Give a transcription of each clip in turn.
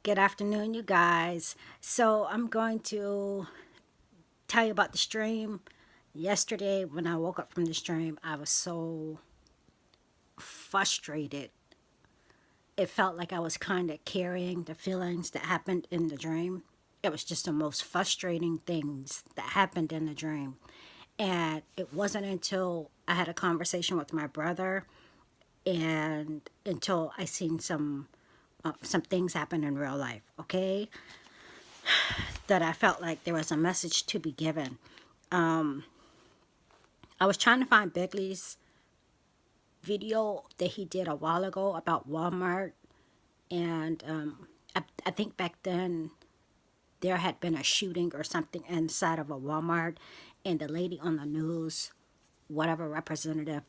Good afternoon, you guys. So I'm going to tell you about the stream. Yesterday, when I woke up from the stream, I was so frustrated. It felt like I was kind of carrying the feelings that happened in the dream. It was just the most frustrating things that happened in the dream. And it wasn't until I had a conversation with my brother and until I seen some things happen in real life, okay? That I felt like there was a message to be given. I was trying to find Begley's video that he did a while ago about Walmart, and I think back then there had been a shooting or something inside of a Walmart, and the lady on the news, whatever representative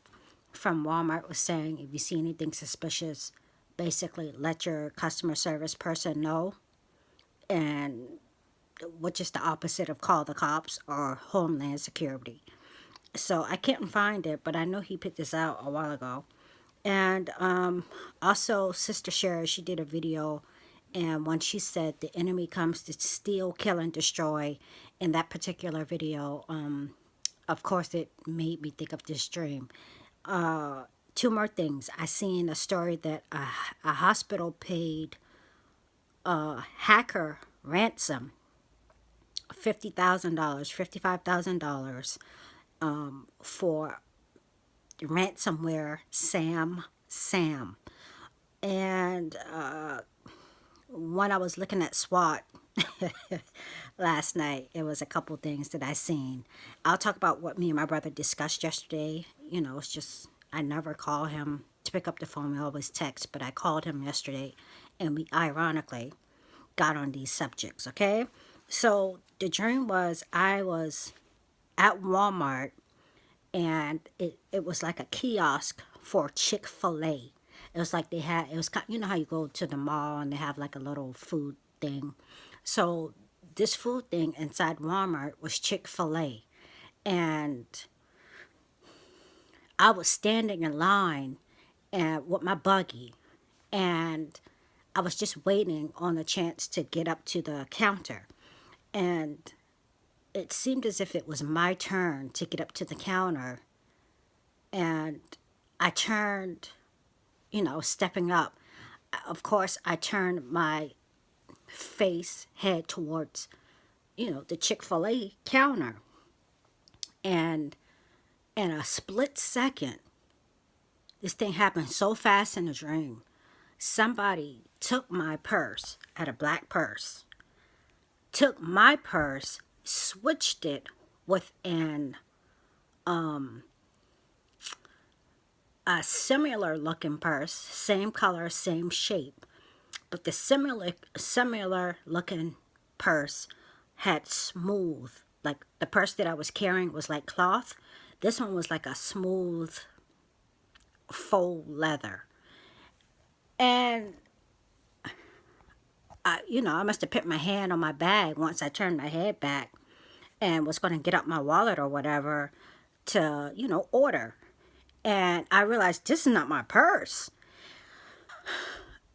from Walmart, was saying, if you see anything suspicious, basically let your customer service person know, and which is the opposite of call the cops or Homeland Security. So I couldn't find it, but I know he picked this out a while ago. And also, Sister Sherry, she did a video, and when she said the enemy comes to steal, kill, and destroy, in that particular video, of course, it made me think of this dream. Two more things. I seen a story that a hospital paid a hacker ransom $50,000, $55,000 for ransomware SamSam. And when I was looking at SWAT last night, it was a couple things that I seen. I'll talk about what me and my brother discussed yesterday. You know, it's just, I never call him to pick up the phone. We always text, but I called him yesterday, and we ironically got on these subjects, okay? So the dream was I was at Walmart, and it was like a kiosk for Chick-fil-A. It was like they had, it was, you know how you go to the mall and they have like a little food thing. So this food thing inside Walmart was Chick-fil-A. And I was standing in line and with my buggy, and I was just waiting on the chance to get up to the counter. And it seemed as if it was my turn to get up to the counter. And I turned, stepping up. Of course, I turned my head towards, the Chick-fil-A counter. And in a split second, this thing happened so fast in a dream. Somebody took my purse, I had a black purse, took my purse, switched it with a similar looking purse, same color, same shape, but the similar looking purse had smooth, like the purse that I was carrying was like cloth. This one was like a smooth faux leather. And I must have put my hand on my bag once I turned my head back and was going to get up my wallet or whatever to, order. And I realized this is not my purse.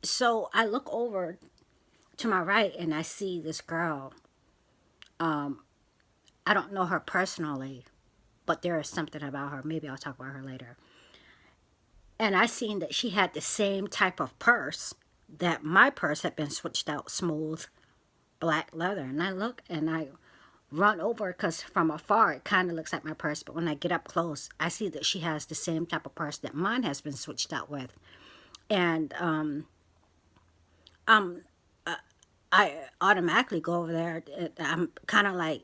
So I look over to my right and I see this girl. I don't know her personally, but there is something about her. Maybe I'll talk about her later. And I seen that she had the same type of purse, that my purse had been switched out smooth black leather. And I look and I run over because from afar it kind of looks like my purse. But when I get up close, I see that she has the same type of purse that mine has been switched out with. And I automatically go over there. I'm kind of like,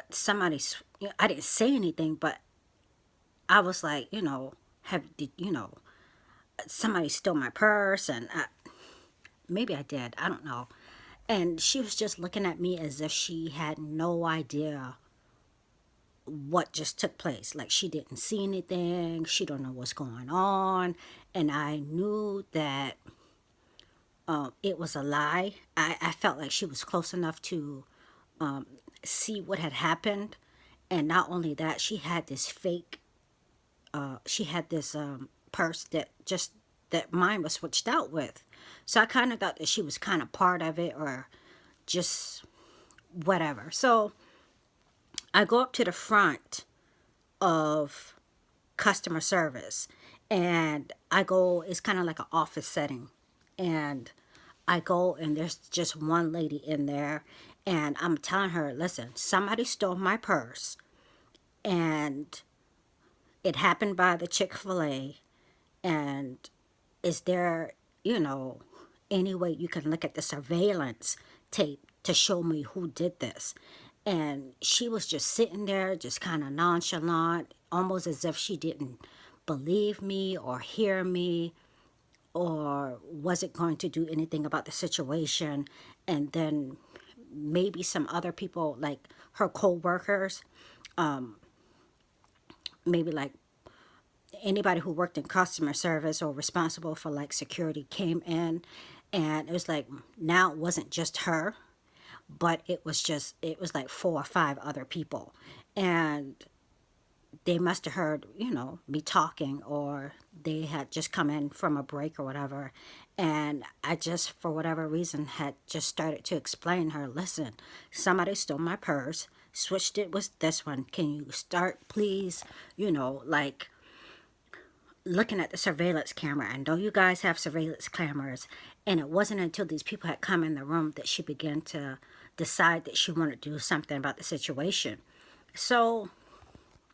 somebody's, I didn't say anything, but I was like, somebody stole my purse, and maybe I did. I don't know. And she was just looking at me as if she had no idea what just took place. Like she didn't see anything. She don't know what's going on. And I knew that it was a lie. I felt like she was close enough to see what had happened. And not only that, she had this purse that mine was switched out with. So I kind of thought that she was kind of part of it or just whatever. So I go up to the front of customer service, and I go, it's kind of like an office setting, and I go and there's just one lady in there, and I'm telling her, listen, somebody stole my purse, and it happened by the Chick-fil-A, and is there, you know, any way you can look at the surveillance tape to show me who did this? And she was just sitting there, just kind of nonchalant, almost as if she didn't believe me or hear me or wasn't going to do anything about the situation. And then maybe some other people, like her co-workers, maybe like anybody who worked in customer service or responsible for like security came in, and it was like, now it wasn't just her, but it was like 4 or 5 other people, and they must have heard, you know, me talking, or they had just come in from a break or whatever. And I just, for whatever reason, had just started to explain to her, listen, somebody stole my purse, switched it with this one. Can you start, please? You know, like looking at the surveillance camera. I know you guys have surveillance cameras. And it wasn't until these people had come in the room that she began to decide that she wanted to do something about the situation. So,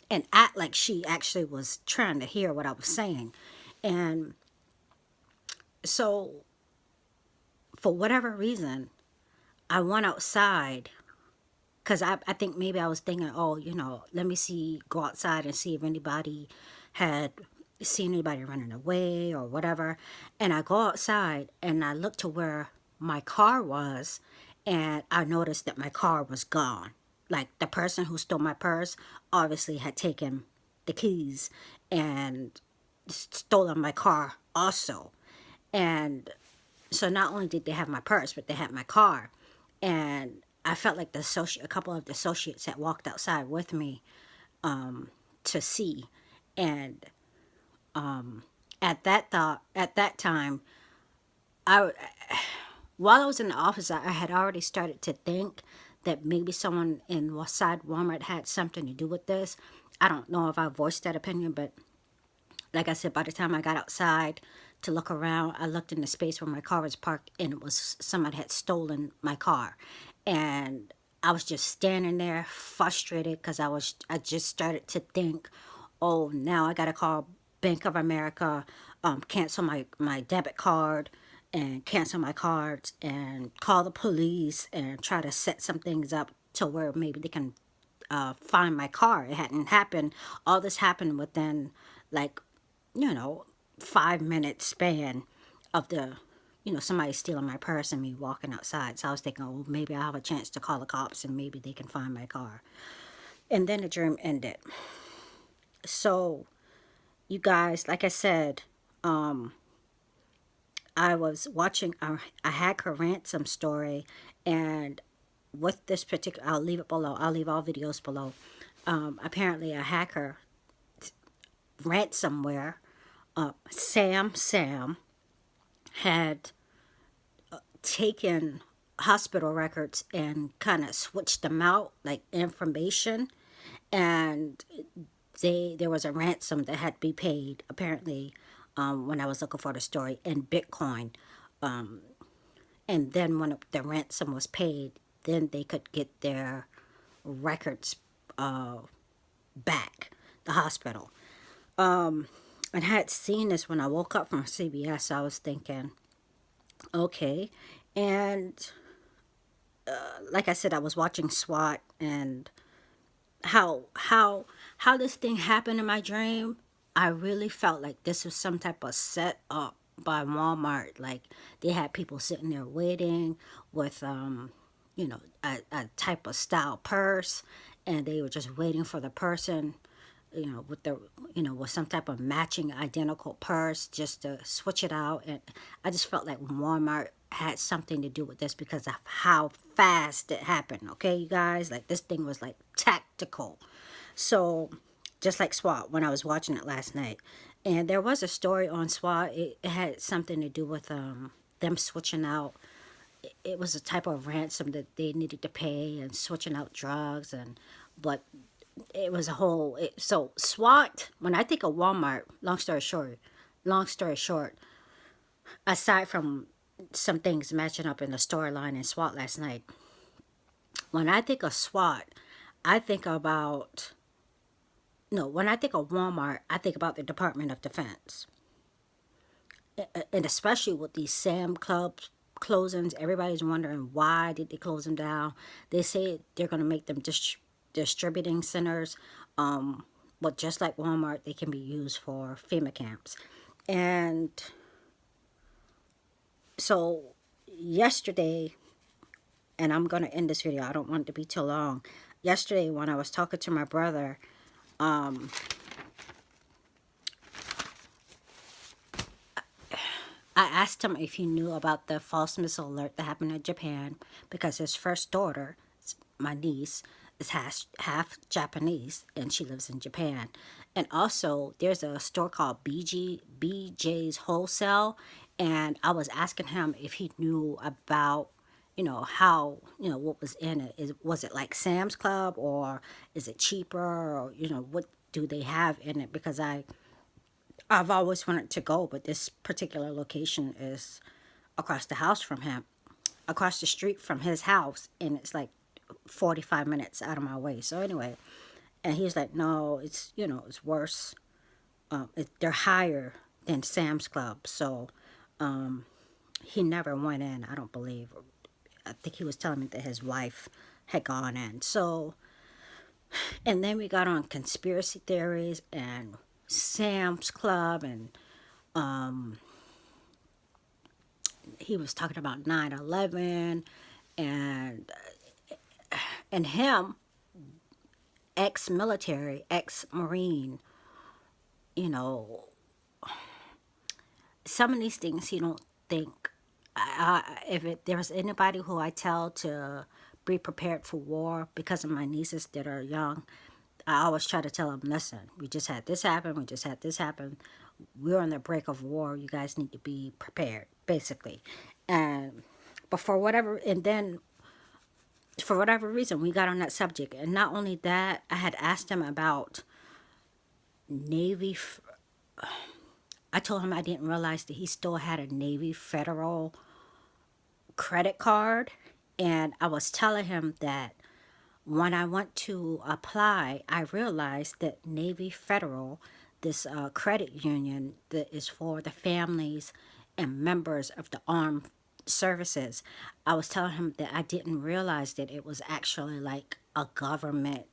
and act like she actually was trying to hear what I was saying. And so, for whatever reason, I went outside because I think maybe I was thinking, oh, you know, let me see, go outside and see if anybody had seen anybody running away or whatever. And I go outside and I look to where my car was, and I noticed that my car was gone. Like the person who stole my purse obviously had taken the keys and stolen my car also. And so not only did they have my purse, but they had my car. And I felt like a couple of the associates had walked outside with me to see. And at that time, I while I was in the office, I had already started to think that maybe someone inside Walmart had something to do with this. I don't know if I voiced that opinion, but like I said, by the time I got outside to look around, I looked in the space where my car was parked, and it was somebody had stolen my car. And I was just standing there frustrated because I just started to think, oh, now I got to call Bank of America, cancel my debit card and cancel my cards and call the police and try to set some things up to where maybe they can find my car. It hadn't happened. All this happened within like, you know, 5 minute span of somebody stealing my purse and me walking outside. So I was thinking, oh, maybe I'll have a chance to call the cops and maybe they can find my car. And then the dream ended. So, you guys, like I said, I was watching a hacker ransom story, and with this particular, I'll leave it below. I'll leave all videos below. Apparently, a hacker ransomware, SamSam, had taken hospital records and kind of switched them out, like information, and there was a ransom that had to be paid. Apparently, when I was looking for the story, in Bitcoin, and then when the ransom was paid, then they could get their records back. The hospital. And I had seen this when I woke up from CBS. I was thinking, okay, and like I said, I was watching SWAT, and how this thing happened in my dream. I really felt like this was some type of set up by Walmart. Like they had people sitting there waiting with a type of style purse, and they were just waiting for the person, with some type of matching identical purse just to switch it out. And I just felt like Walmart had something to do with this because of how fast it happened. Okay, you guys, like this thing was like tactical. So just like SWAT when I was watching it last night. And there was a story on SWAT. It had something to do with them switching out. It was a type of ransom that they needed to pay and switching out drugs, and but it was a whole. So SWAT. When I think of Walmart, long story short, aside from some things matching up in the storyline in SWAT last night, when I think of SWAT, I think about no. When I think of Walmart, I think about the Department of Defense, and especially with these Sam Club closings, everybody's wondering why did they close them down. They say they're going to make them distributing centers, but just like Walmart, they can be used for FEMA camps. And so yesterday, and I'm going to end this video, I don't want it to be too long. Yesterday when I was talking to my brother, I asked him if he knew about the false missile alert that happened in Japan, because his first daughter, my niece, is half Japanese and she lives in Japan. And also, there's a store called BJ's Wholesale, and I was asking him if he knew about, how, what was in it. Was it like Sam's Club, or is it cheaper, or what do they have in it? Because I've always wanted to go, but this particular location is across the house from him, across the street from his house, and it's like 45 minutes out of my way. So anyway, and he's like, no, it's worse. They're higher than Sam's Club. So he never went in, I don't believe. I think he was telling me that his wife had gone in. So, and then we got on conspiracy theories and Sam's Club, and he was talking about 9/11, and him, ex-military, ex-marine, you know, some of these things he don't think. If there's anybody who I tell to be prepared for war, because of my nieces that are young, I always try to tell them, listen, we just had this happen, we're on the brink of war, you guys need to be prepared, basically. And but for whatever reason, we got on that subject. And not only that, I had asked him about Navy. I told him I didn't realize that he still had a Navy Federal credit card. And I was telling him that when I went to apply, I realized that Navy Federal, this credit union that is for the families and members of the armed services, I was telling him that I didn't realize that it was actually like a government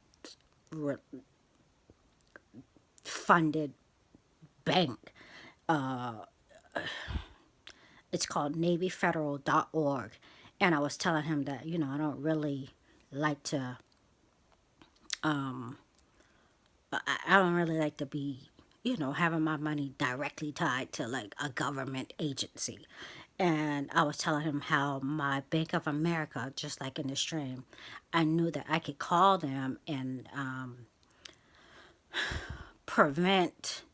funded bank. It's called NavyFederal.org. And I was telling him that, I don't really like to, I don't really like to be, having my money directly tied to like a government agency. And I was telling him how my Bank of America, just like in the stream, I knew that I could call them and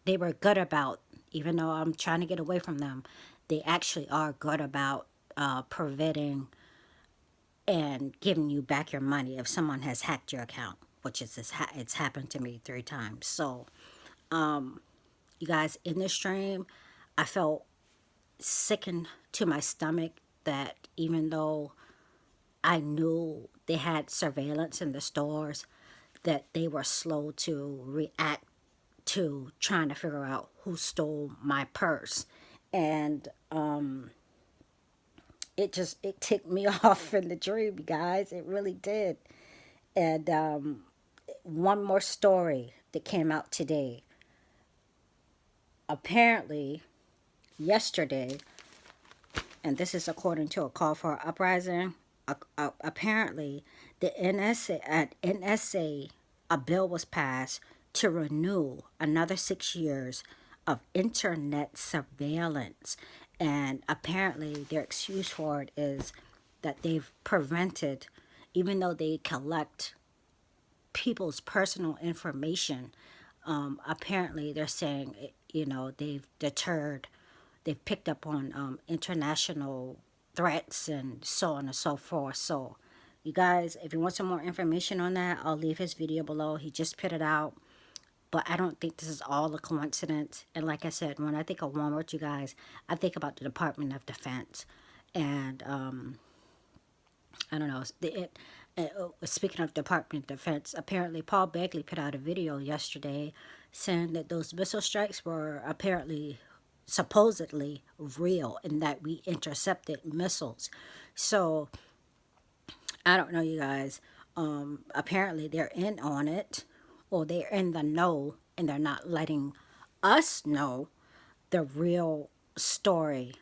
they were good about, even though I'm trying to get away from them, they actually are good about preventing and giving you back your money if someone has hacked your account, which it's happened to me 3 times. So, you guys, in this stream, I felt sickened to my stomach that even though I knew they had surveillance in the stores, that they were slow to react to trying to figure out who stole my purse. And it ticked me off in the dream, guys. It really did. And one more story that came out today. Apparently, yesterday, and this is according to a Call For An Uprising, apparently the NSA, a bill was passed to renew another 6 years of internet surveillance. And apparently their excuse for it is that they've prevented, even though they collect people's personal information, apparently they're saying, they've deterred they've picked up on international threats and so on and so forth. So, you guys, if you want some more information on that, I'll leave his video below. He just put it out. But I don't think this is all a coincidence. And like I said, when I think of Walmart, you guys, I think about the Department of Defense. And I don't know. Speaking of Department of Defense, apparently Paul Begley put out a video yesterday saying that those missile strikes were apparently, supposedly real, and that we intercepted missiles. So I don't know, you guys. Apparently they're in on it, or they're in the know, and they're not letting us know the real story.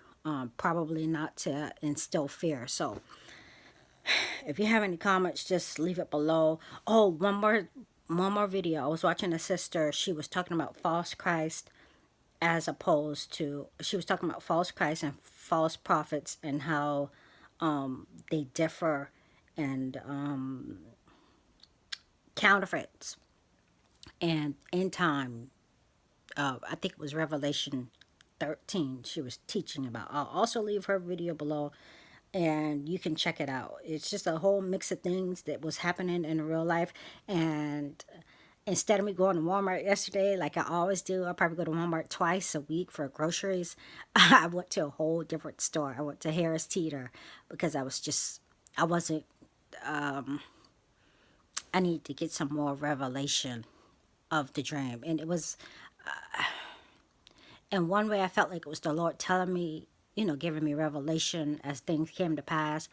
Probably not to instill fear. So if you have any comments, just leave it below. Oh, one more video. I was watching a sister. She was talking about false Christ, as opposed to, she was talking about false Christ and false prophets, and how they differ, and counterfeits, and end time. I think it was Revelation 13 she was teaching about. I'll also leave her video below, and you can check it out. It's just a whole mix of things that was happening in real life. And instead of me going to Walmart yesterday, like I always do, I probably go to Walmart twice a week for groceries. I went to a whole different store. I went to Harris Teeter because I wasn't, I need to get some more revelation of the dream. And it was, in one way, I felt like it was the Lord telling me, giving me revelation as things came to pass.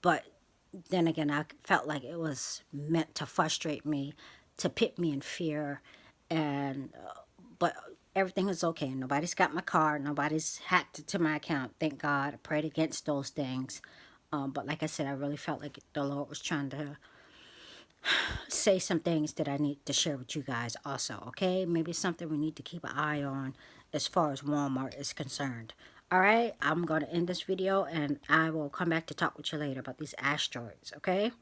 But then again, I felt like it was meant to frustrate me, to put me in fear. And but everything is okay. Nobody's got my card. Nobody's hacked to my account. Thank God. I prayed against those things. But like I said, I really felt like the Lord was trying to say some things that I need to share with you guys also, okay? Maybe something we need to keep an eye on as far as Walmart is concerned. All right, I'm going to end this video, and I will come back to talk with you later about these asteroids, okay?